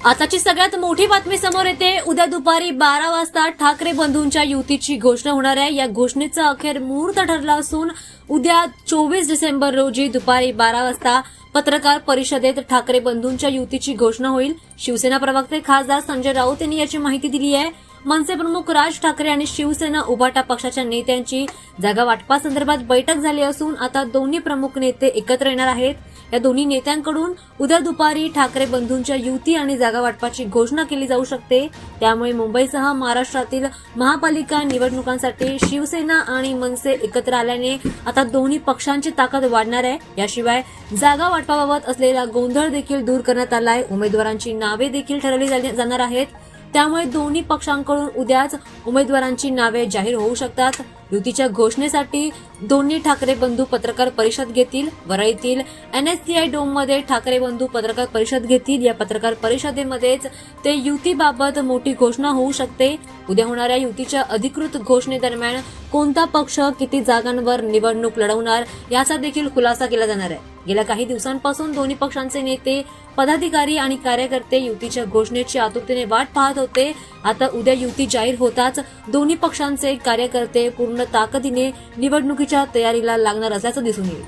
आताची सगळ्यात मोठी बातमी समोर येते। उद्या दुपारी 12 वाजता ठाकरे बंधूंच्या युतीची घोषणा होणार आहे। या घोषणेचा अखेर मुहूर्त ठरला असून उद्या 24 डिसेंबर रोजी दुपारी 12 वाजता पत्रकार परिषदेत ठाकरे बंधूंच्या युतीची घोषणा होईल। शिवसेना प्रवक्ते खासदार संजय राऊत यांनी याची माहिती दिली आहे। मनसे प्रमुख राज ठाकरे आणि शिवसेना उभाटा पक्षाच्या नेत्यांची जागा वाटपासंदर्भात बैठक झाली असून आता दोन्ही प्रमुख नेते एकत्र येणार आहेत। या दोन्ही नेत्यांकडून उद्या दुपारी ठाकरे बंधूंच्या युती आणि जागा वाटपाची घोषणा केली जाऊ शकते। त्यामुळे मुंबईसह महाराष्ट्रातील महापालिका निवडणुकांसाठी शिवसेना आणि मनसे एकत्र आल्याने आता दोन्ही पक्षांची ताकद वाढणार आहे। याशिवाय जागा वाटपाबाबत असलेला गोंधळ देखील दूर करण्यात आलाय। उमेदवारांची नावे देखील ठरवली जाणार आहेत। त्यामुळे दोन्ही पक्षांकडून उद्याच उमेदवारांची नावे जाहीर होऊ शकतात। युतीच्या घोषणेसाठी दोन्ही ठाकरे बंधू पत्रकार परिषद घेतील। वरळीतील NSCI डोममध्ये ठाकरे बंधू पत्रकार परिषद घेतील। या पत्रकार परिषदेमध्येच ते युतीबाबत मोठी घोषणा होऊ शकते। उद्या होणाऱ्या युतीच्या अधिकृत घोषणेदरम्यान कोणता पक्ष किती जागांवर निवडणूक लढवणार याचा देखील खुलासा केला जाणार आहे। गेल्या काही दिवसांपासून दोन्ही पक्षांचे नेते, पदाधिकारी आणि कार्यकर्ते युतीच्या घोषणेची आतुरतेने वाट पाहत होते। आता उद्या युती जाहीर होताच दोन्ही पक्षांचे कार्यकर्ते पूर्ण ताकदीने निवडणुकीच्या तयारीला लागणार असल्याचं दिसून येईल।